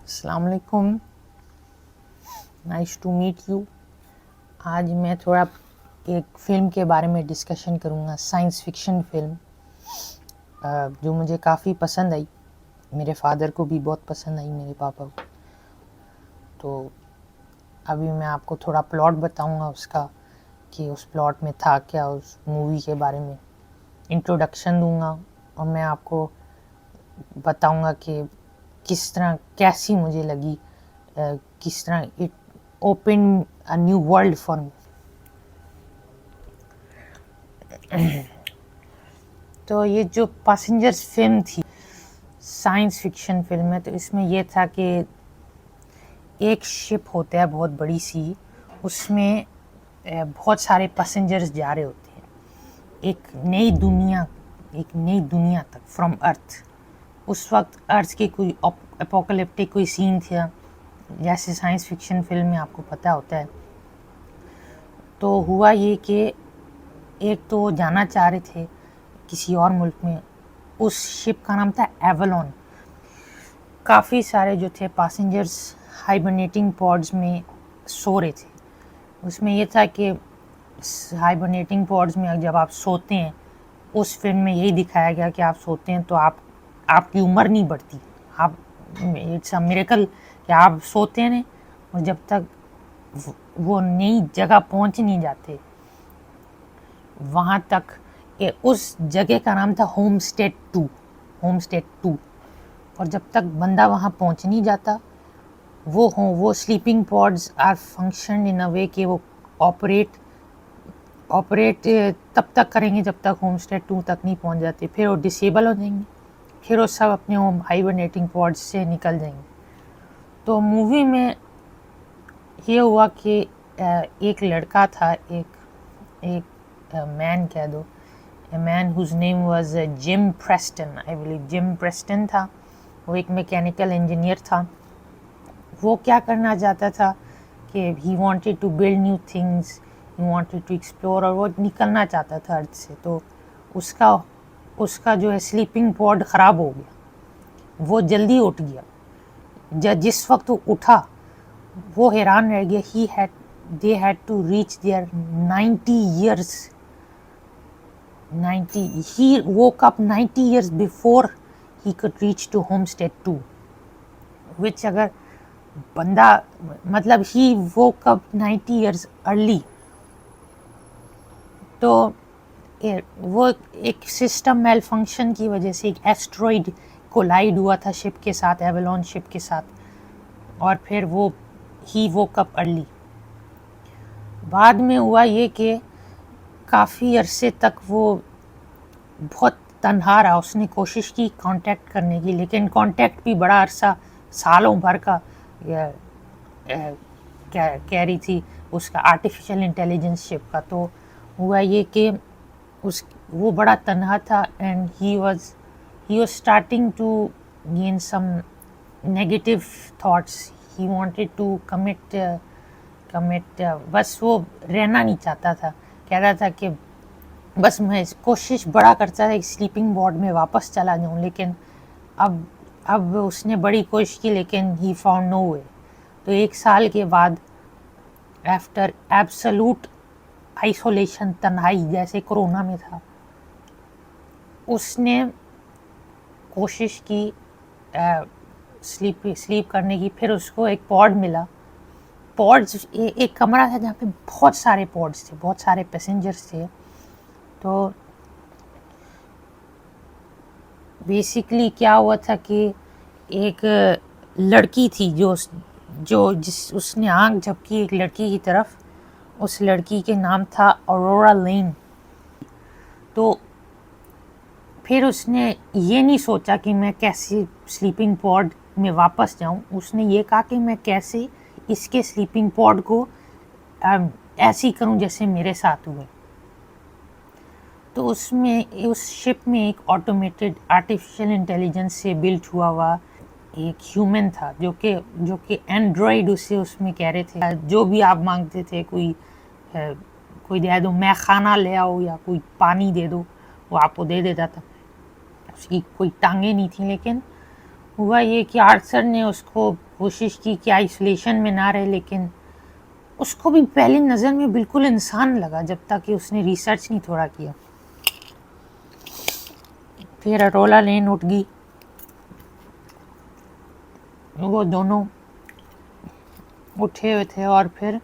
अस्सलाम वालेकुम, nice to meet you. आज मैं थोड़ा एक फ़िल्म के बारे में डिस्कशन करूँगा, साइंस फिक्शन फ़िल्म जो मुझे काफ़ी पसंद आई। मेरे फादर को भी बहुत पसंद आई, मेरे पापा को। तो अभी मैं आपको थोड़ा प्लॉट बताऊँगा उसका, कि उस प्लॉट में था क्या, उस मूवी के बारे में इंट्रोडक्शन दूँगा, और मैं आपको बताऊँगा कि किस तरह कैसी मुझे लगी, किस तरह it open a new world for me. तो ये जो पैसेंजर्स फिल्म थी, साइंस फिक्शन फिल्म है, तो इसमें ये था कि एक शिप होता है बहुत बड़ी सी, उसमें बहुत सारे पैसेंजर्स जा रहे होते हैं एक नई दुनिया तक, फ्रॉम अर्थ। उस वक्त अर्थ के कोई एपोकलिप्टिक कोई सीन था, जैसे साइंस फिक्शन फिल्म में आपको पता होता है। तो हुआ ये कि एक तो वो जाना चाह रहे थे किसी और मुल्क में। उस शिप का नाम था एवलॉन। काफ़ी सारे जो थे पैसेंजर्स हाइबरनेटिंग पॉड्स में सो रहे थे। उसमें ये था कि हाइबरनेटिंग पॉड्स में जब आप सोते हैं, उस फिल्म में यही दिखाया गया कि आप सोते हैं तो आपकी उम्र नहीं बढ़ती। आप इट्स अ मिरेकल कि आप सोते हैं और जब तक वो नई जगह पहुंच नहीं जाते वहाँ तक। उस जगह का नाम था होमस्टेड 2। और जब तक बंदा वहाँ पहुँच नहीं जाता, वो sleeping pods are function in a way कि वो ऑपरेट तब तक करेंगे जब तक होमस्टेड 2 तक नहीं पहुँच जाते। फिर वो डिसेबल हो जाएंगे, फिर वो सब अपने होम हाइबरनेटिंग पॉड्स से निकल जाएंगे। तो मूवी में ये हुआ कि एक लड़का था, एक मैन कह दो, a man whose name was Jim Preston, I believe Jim Preston था। वो एक मैकेनिकल इंजीनियर था। वो क्या करना चाहता था कि he wanted to build new things, he wanted to explore, और वो निकलना चाहता था अर्थ से। तो उसका जो है स्लीपिंग पॉड ख़राब हो गया, वो जल्दी उठ गया। जिस वक्त वो उठा, वो हैरान रह गया। they had to reach their 90 years 90 he woke up 90 years before he could reach to homestead 2, which अगर बंदा मतलब he woke up 90 years early। तो वो एक सिस्टम मेल फंक्शन की वजह से एक एस्ट्रॉइड कोलाइड हुआ था शिप के साथ, एवलॉन शिप के साथ, और फिर वो ही woke up early। बाद में हुआ ये कि काफ़ी अरसे तक वो बहुत तन्हा रहा। उसने कोशिश की कांटेक्ट करने की, लेकिन कांटेक्ट भी बड़ा अरसा, सालों भर का कह रही थी उसका आर्टिफिशियल इंटेलिजेंस शिप का। तो हुआ ये कि वो बड़ा तन्हा था, and he was starting to gain some negative thoughts. He wanted to commit बस वो रहना नहीं चाहता था। कहता था कि बस मैं कोशिश बड़ा करता था कि स्लीपिंग पॉड में वापस चला जाऊं, लेकिन अब उसने बड़ी कोशिश की, लेकिन ही फाउंड नो वे। तो 1 साल के बाद, आफ्टर एब्सोल्यूट आइसोलेशन, तन्हाई जैसे कोरोना में था, उसने कोशिश की स्लीप करने की। फिर उसको एक पॉड मिला। पॉड्स, एक कमरा था जहाँ पे बहुत सारे पॉड्स थे, बहुत सारे पैसेंजर्स थे। तो बेसिकली क्या हुआ था कि एक लड़की थी जिस उसने आंख झपकी एक लड़की की तरफ। उस लड़की के नाम था ऑरोरा लेन। तो फिर उसने ये नहीं सोचा कि मैं कैसे स्लीपिंग पॉड में वापस जाऊं। उसने ये कहा कि मैं कैसे इसके स्लीपिंग पॉड को ऐसी करूं जैसे मेरे साथ हुए। तो उस शिप में एक ऑटोमेटेड आर्टिफिशियल इंटेलिजेंस से बिल्ट हुआ एक ह्यूमन था, जो कि एंड्रॉयड उसे उसमें कह रहे थे जो भी आप मांगते थे, कोई दे दो, मैं खाना ले आओ या कोई पानी दे दो, वो आपको दे देता था। उसकी कोई टांगे नहीं थी। लेकिन हुआ ये कि आर्थर ने उसको कोशिश की कि आइसोलेशन में ना रहे, लेकिन उसको भी पहली नज़र में बिल्कुल इंसान लगा जब तक कि उसने रिसर्च नहीं थोड़ा किया। फिर अरोरा लेन उठ गई, वो दोनों उठे हुए थे और फिर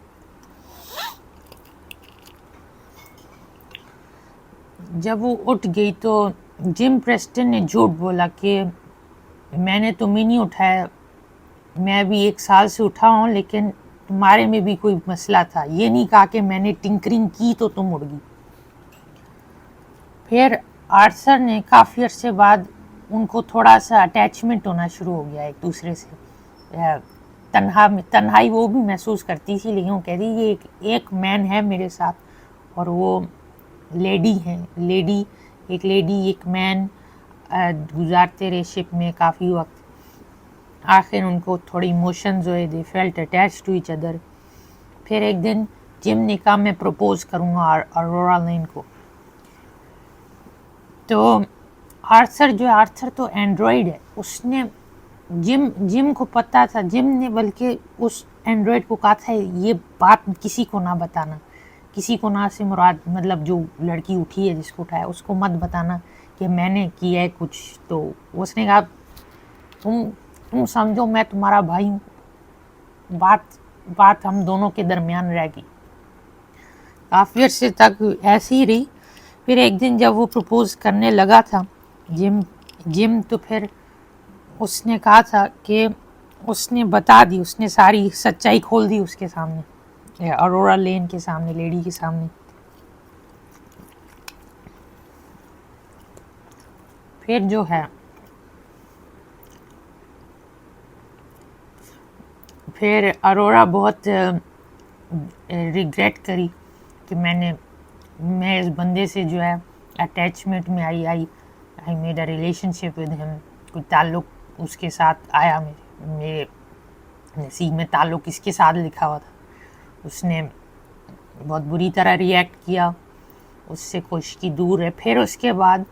जब वो उठ गई तो जिम प्रेस्टन ने झूठ बोला कि मैंने तुम्हें नहीं उठाया, मैं भी 1 साल से उठा हूँ, लेकिन तुम्हारे में भी कोई मसला था। ये नहीं कहा कि मैंने टिंकरिंग की तो तुम उड़ गई। फिर आर्थर ने काफ़ी अरसे बाद उनको थोड़ा सा अटैचमेंट होना शुरू हो गया एक दूसरे से। तन्हाई वो भी महसूस करती थी, लेकिन वो कह रही ये एक मैन है मेरे साथ और वो लेडी है। एक लेडी एक मैन गुजारते रहे शिप में काफ़ी वक्त। आखिर उनको थोड़ी इमोशंस हुए, they felt attach to each other. फिर एक दिन जिम ने कहा मैं प्रपोज करूँगा अरोरा लेन को। तो आर्थर तो एंड्रॉयड है, उसने जिम को पता था, जिम ने बल्कि उस एंड्रॉयड को कहा था ये बात किसी को ना बताना, किसी को ना से मुराद मतलब जो लड़की उठी है जिसको उठाया उसको मत बताना कि मैंने किया है कुछ। तो उसने कहा तुम समझो मैं तुम्हारा भाई हूँ, बात हम दोनों के दरमियान रहेगी। काफ़ी अर्से तक ऐसी ही रही। फिर एक दिन जब वो प्रपोज करने लगा था जिम तो फिर उसने कहा था कि उसने बता दी, उसने सारी सच्चाई खोल दी उसके सामने, अरोरा लेन के सामने, लेडी के सामने। फिर जो है फिर अरोरा बहुत रिग्रेट करी कि मैं इस बंदे से जो है अटैचमेंट में I made a relationship with him, कोई ताल्लुक़ उसके साथ आया, मेरे नसीब में ताल्लुक़ इसके साथ लिखा हुआ था। उसने बहुत बुरी तरह रिएक्ट किया, उससे कोशिश की दूर है। फिर उसके बाद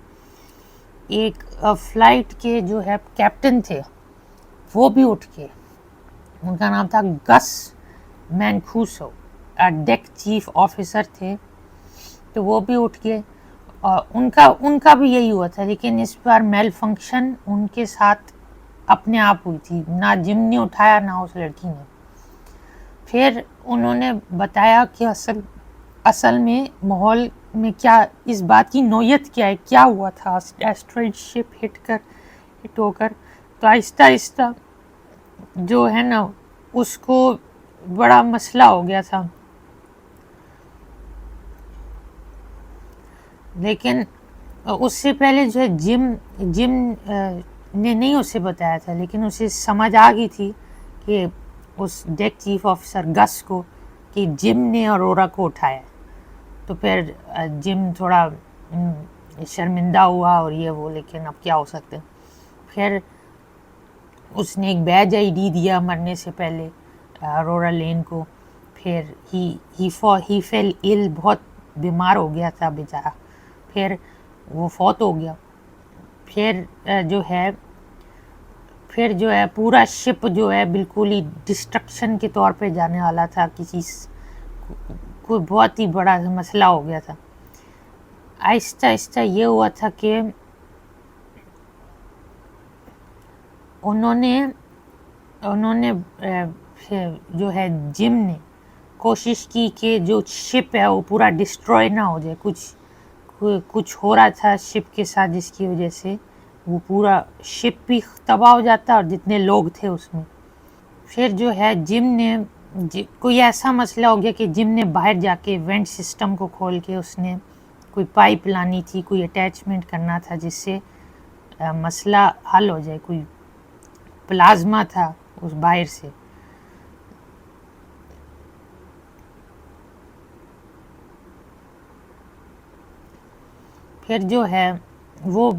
एक फ़्लाइट के जो है कैप्टन थे वो भी उठ के, उनका नाम था गस मैनकूसो, डेक चीफ ऑफिसर थे, तो वो भी उठ के उनका भी यही हुआ था, लेकिन इस बार मेल फंक्शन उनके साथ अपने आप हुई थी, ना जिम ने उठाया ना उस लड़की ने। फिर उन्होंने बताया कि असल में माहौल में क्या, इस बात की नोयत क्या है, क्या हुआ था एस्ट्रॉइड शिप हिट होकर। तो आहिस्ता आहिस्ता जो है ना उसको बड़ा मसला हो गया था, लेकिन उससे पहले जो है जिम ने नहीं उसे बताया था, लेकिन उसे समझ आ गई थी कि उस डेक चीफ ऑफिसर गस को कि जिम ने अरोरा को उठाया। तो फिर जिम थोड़ा शर्मिंदा हुआ और ये वो, लेकिन अब क्या हो सकते हैं। फिर उसने एक बैज आईडी दिया मरने से पहले अरोरा लेन को। फिर ही फेल इल, बहुत बीमार हो गया था बेचारा, फिर वो फौत हो गया। फिर जो है पूरा शिप जो है बिल्कुल ही डिस्ट्रक्शन के तौर पे जाने वाला था, कोई बहुत ही बड़ा मसला हो गया था। आहिस्ता आहिस्ता ये हुआ था कि उन्होंने जो है जिम ने कोशिश की कि जो शिप है वो पूरा डिस्ट्रॉय ना हो जाए। कुछ हो रहा था शिप के साथ जिसकी वजह से वो पूरा शिप भी तबाह हो जाता और जितने लोग थे उसमें। फिर जो है जिम ने कोई ऐसा मसला हो गया कि जिम ने बाहर जाके वेंट सिस्टम को खोल के उसने कोई पाइप लानी थी, कोई अटैचमेंट करना था जिससे मसला हल हो जाए। कोई प्लाज्मा था उस बाहर से। फिर जो है वो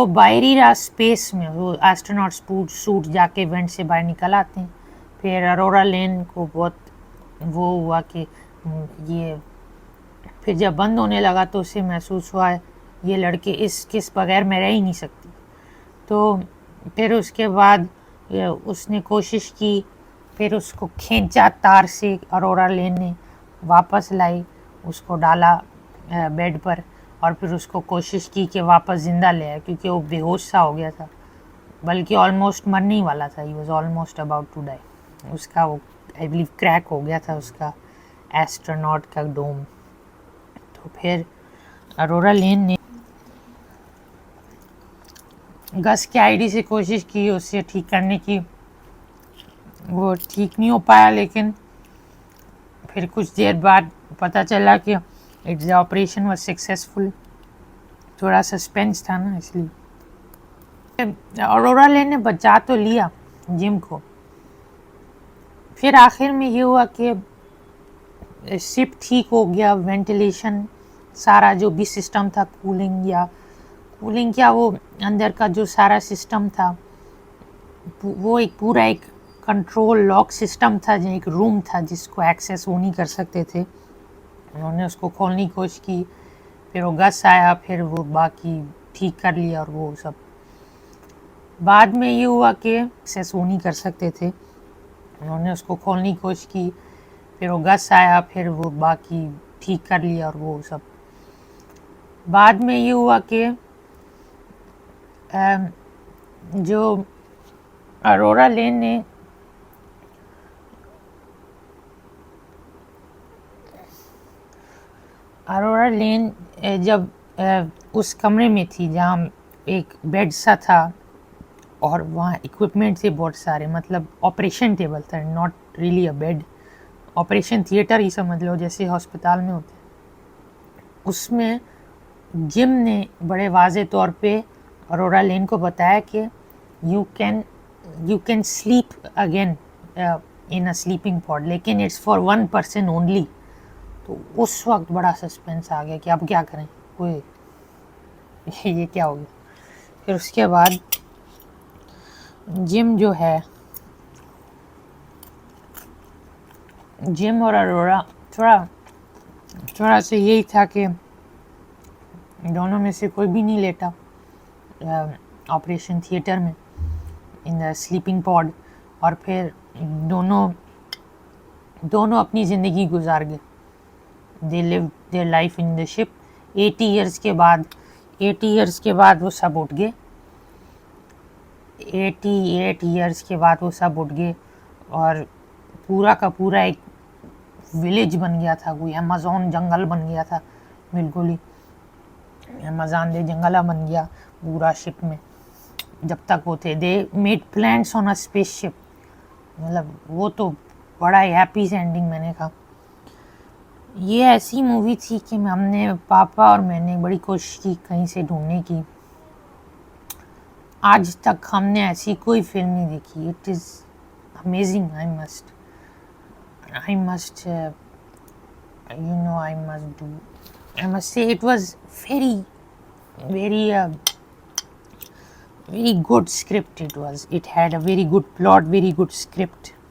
बाहरी रहा स्पेस में, वो एस्ट्रोनॉट सूट जाके वेंट से बाहर निकल आते हैं। फिर अरोरा लेन को बहुत वो हुआ कि ये, फिर जब बंद होने लगा तो उसे महसूस हुआ ये लड़के इसके बगैर मैं रह ही नहीं सकती। तो फिर उसके बाद उसने कोशिश की, फिर उसको खींचा तार से, अरोरा लेन ने वापस लाई, उसको डाला बेड पर, और फिर उसको कोशिश की कि वापस ज़िंदा ले आए, क्योंकि वो बेहोश सा हो गया था, बल्कि ऑलमोस्ट मरने ही वाला था। He was almost about to die. उसका वो आई बिलीव क्रैक हो गया था उसका एस्ट्रोनॉट का डोम। तो फिर अरोरा लेन ने गस के आईडी से कोशिश की उसे ठीक करने की, वो ठीक नहीं हो पाया, लेकिन फिर कुछ देर बाद पता चला कि it's the operation was successful. थोड़ा सस्पेंस था ना, इसलिए अरोरा लेन ने बचा तो लिया जिम को। फिर आखिर में ये हुआ कि शिप ठीक हो गया, वेंटिलेशन सारा जो भी सिस्टम था, कूलिंग क्या वो अंदर का जो सारा सिस्टम था, वो एक पूरा एक कंट्रोल लॉक सिस्टम था, जो एक रूम था जिसको एक्सेस वो नहीं कर सकते थे। उन्होंने उसको खोलने की कोशिश की, फिर वो गस आया, फिर वो बाकी ठीक कर लिया, और वो सब बाद में ये हुआ कि एक्सेस वो नहीं कर सकते थे। उन्होंने उसको खोलने की कोशिश की, फिर वो गस आया, फिर वो बाकी ठीक कर लिया, और वो सब बाद में ये हुआ कि जो अरोरा लेन ने जब उस कमरे में थी जहाँ एक बेड सा था और वहाँ इक्विपमेंट थे बहुत सारे, मतलब ऑपरेशन टेबल था, not really a bed, operation theatre ही समझ लो, जैसे हॉस्पिटल में होते। उसमें जिम ने बड़े वाजे तौर पे अरोरा लेन को बताया कि you can sleep again in a sleeping pod, लेकिन इट्स फॉर 1 पर्सन ओनली। तो उस वक्त बड़ा सस्पेंस आ गया कि अब क्या करें, कोई ये क्या हो गया। फिर उसके बाद जिम और अरोरा थोड़ा सा यही था कि दोनों में से कोई भी नहीं लेटा ऑपरेशन थिएटर में, इन द स्लीपिंग पॉड, और फिर दोनों अपनी ज़िंदगी गुजार गए। They live their life in the ship. 80 years के बाद वो सब उठ गए। 88 ईयर्स के बाद वो सब उठ गए, और पूरा का पूरा एक विलेज बन गया था, कोई अमेज़न जंगल बन गया था, बिल्कुल ही अमेज़न दे जंगला बन गया पूरा शिप में। जब तक वो थे, they made plans on a spaceship, मतलब वो तो बड़ा ही हैप्पी एंडिंग मैंने कहा। ये ऐसी मूवी थी कि हमने पापा और मैंने बड़ी कोशिश की कहीं से ढूंढने की, आज तक हमने ऐसी कोई फिल्म नहीं देखी। It is amazing. I must say it was very very good script. It had a very good plot, very good script.